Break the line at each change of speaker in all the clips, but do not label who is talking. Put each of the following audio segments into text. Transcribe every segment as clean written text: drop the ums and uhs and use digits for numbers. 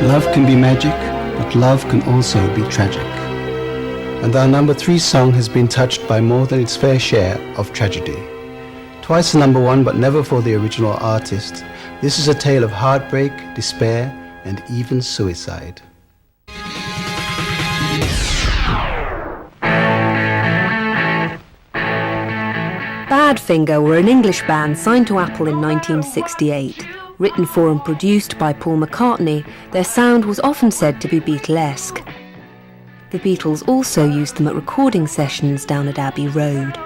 Love can be magic, but love can also be tragic. And our number 3 song has been touched by more than its fair share of tragedy. Twice the number 1, but never for the original artist, this is a tale of heartbreak, despair, and even suicide.
Badfinger were an English band signed to Apple in 1968. Written for and produced by Paul McCartney, their sound was often said to be Beatlesque. The Beatles also used them at recording sessions down at Abbey Road.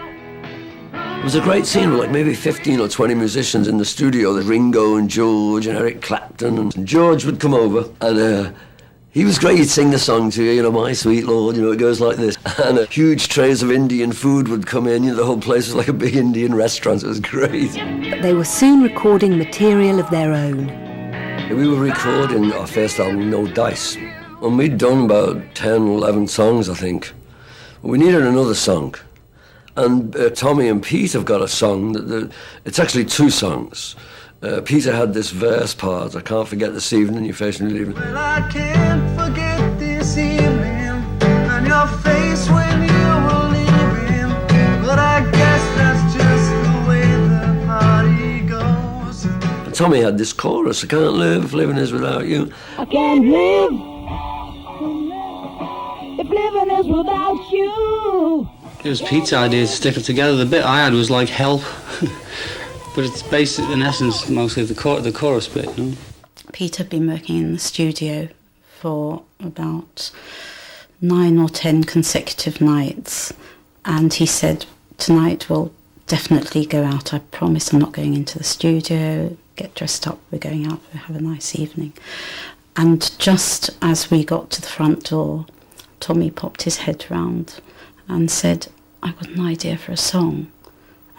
It was a great scene with like maybe 15 or 20 musicians in the studio. There's Ringo and George and Eric Clapton. And George would come over and he was great. He'd sing the song to you, My Sweet Lord, it goes like this. And huge trays of Indian food would come in. The whole place was like a big Indian restaurant. It was great.
But they were soon recording material of their own.
We were recording our first album, No Dice. And we'd done about 10, 11 songs, I think. We needed another song. And Tommy and Pete have got a song. It's actually 2 songs. Peter had this verse part, I can't forget this evening, you face me leaving.
Well, I can't forget this evening and your face when you were leaving. But I guess that's just the way the party goes.
And Tommy had this chorus, I can't live, living is without you.
I can't live if living is without you.
It was Pete's idea to stick it together. The bit I had was like help. But it's based, in essence, mostly the chorus bit.
Pete had been working in the studio for about 9 or 10 consecutive nights, and he said, tonight we'll definitely go out. I promise I'm not going into the studio, get dressed up, we're going out, we'll have a nice evening. And just as we got to the front door, Tommy popped his head round and said, I've got an idea for a song.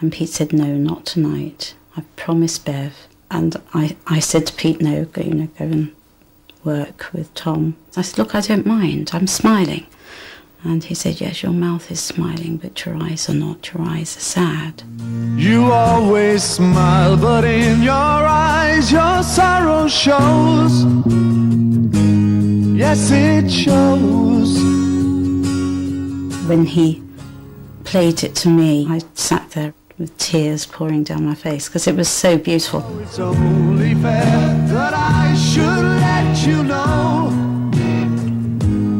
And Pete said, no, not tonight. I promised Bev. And I said to Pete, no, go and work with Tom. I said, look, I don't mind. I'm smiling. And he said, yes, your mouth is smiling, but your eyes are not. Your eyes are sad.
You always smile, but in your eyes your sorrow shows. Yes, it shows.
When he played it to me, I sat there with tears pouring down my face because it was so beautiful.
It's only fair that I should let you know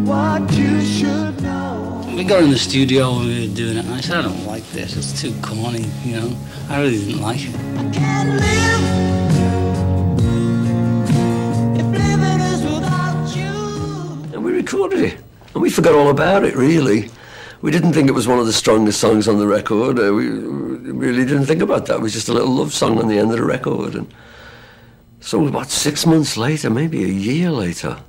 what you should know.
We got in the studio and we were doing it, and I said, I don't like this, it's too corny, I really didn't like it.
I can't live if living is without you.
And we recorded it, and we forgot all about it, really. We didn't think it was one of the strongest songs on the record. We really didn't think about that. It was just a little love song on the end of the record. And so about 6 months later, maybe a year later,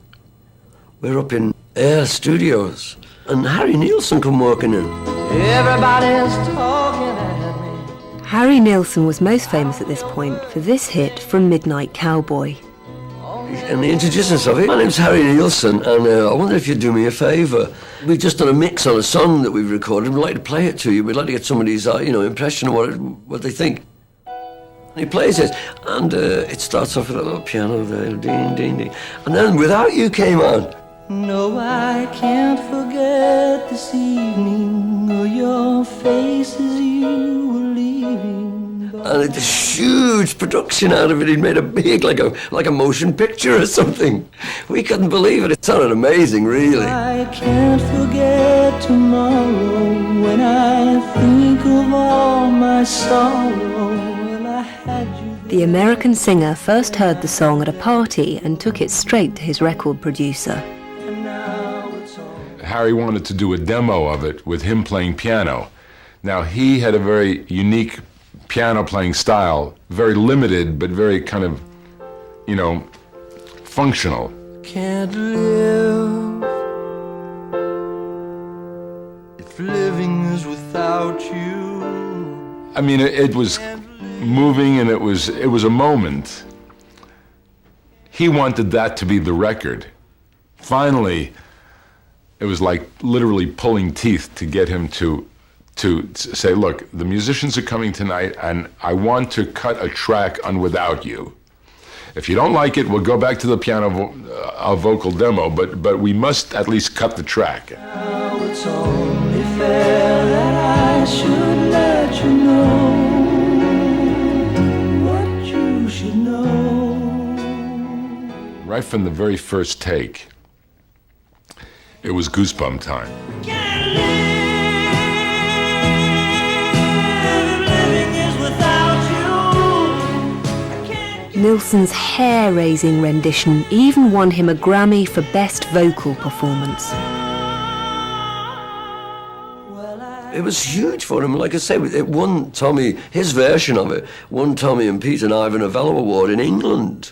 we're up in Air Studios, and Harry Nilsson come walking in.
Everybody's talking at me.
Harry Nilsson was most famous at this point for this hit from Midnight Cowboy.
And he introduced himself. My name's Harry Nilsson, and I wonder if you'd do me a favour. We've just done a mix on a song that we've recorded. We'd like to play it to you. We'd like to get somebody's, impression of what they think. And he plays it, and it starts off with a little piano there, ding, ding, ding. And then Without You came on.
No, I can't forget this evening or your face as you were leaving.
And it's a huge production out of it. He'd made a big, like a motion picture or something. We couldn't believe it. It sounded amazing, really.
I can't forget tomorrow when I think of all my sorrow. Well, I had you.
The American singer first heard the song at a party and took it straight to his record producer.
Harry wanted to do a demo of it with him playing piano. Now, he had a very unique piano playing style, very limited, but very kind of, functional.
Can't live if living is without you.
I mean, it was moving, and it was a moment. He wanted that to be the record. Finally, it was like literally pulling teeth to get him to say, look, the musicians are coming tonight, and I want to cut a track on Without You. If you don't like it, we'll go back to the piano vocal demo, but we must at least cut the track.
Now it's only fair that I should let you know what you should know.
Right from the very first take, it was goosebump time.
Nilsson's hair-raising rendition even won him a Grammy for Best Vocal Performance.
It was huge for him. Like I say, it won Tommy, his version of it, won Tommy and Pete an Ivor Novello Award in England.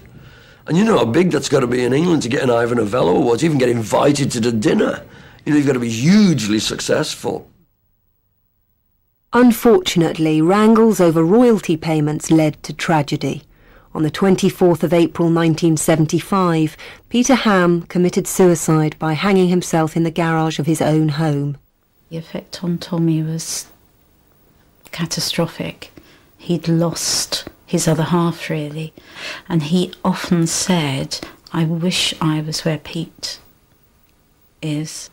And you know how big that's got to be in England to get an Ivor Novello Award, to even get invited to the dinner. You know, you've got to be hugely successful.
Unfortunately, wrangles over royalty payments led to tragedy. On the 24th of April 1975, Peter Ham committed suicide by hanging himself in the garage of his own home.
The effect on Tommy was catastrophic. He'd lost his other half, really, and he often said, "I wish I was where Pete is."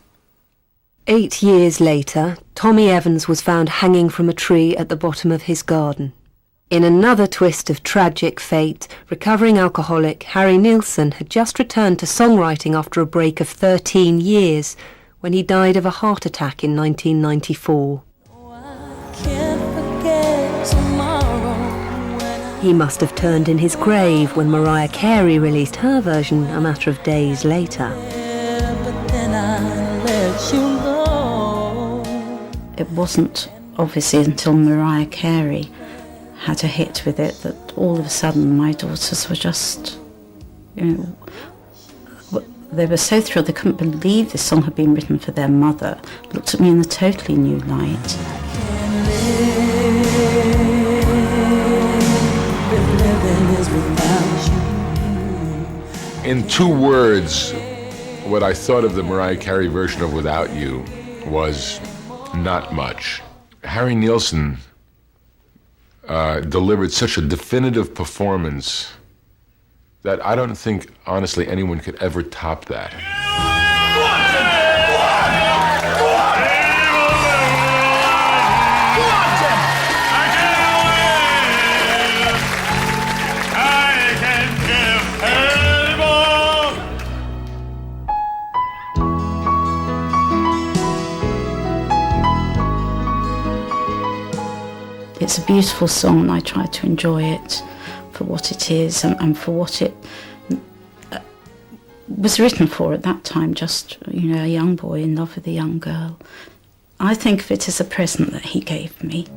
8 years later, Tommy Evans was found hanging from a tree at the bottom of his garden. In another twist of tragic fate, recovering alcoholic Harry Nilsson had just returned to songwriting after a break of 13 years when he died of a heart attack in 1994. He must have turned in his grave when Mariah Carey released her version a matter of days later.
It wasn't obviously until Mariah Carey had a hit with it that all of a sudden my daughters were just, they were so thrilled. They couldn't believe this song had been written for their mother. Looked at me in a totally new light.
In 2 words, what I thought of the Mariah Carey version of Without You was not much. Harry Nilsson delivered such a definitive performance that I don't think, honestly, anyone could ever top that.
It's a beautiful song, and I try to enjoy it for what it is and for what it was written for at that time, just, a young boy in love with a young girl. I think of it as a present that he gave me.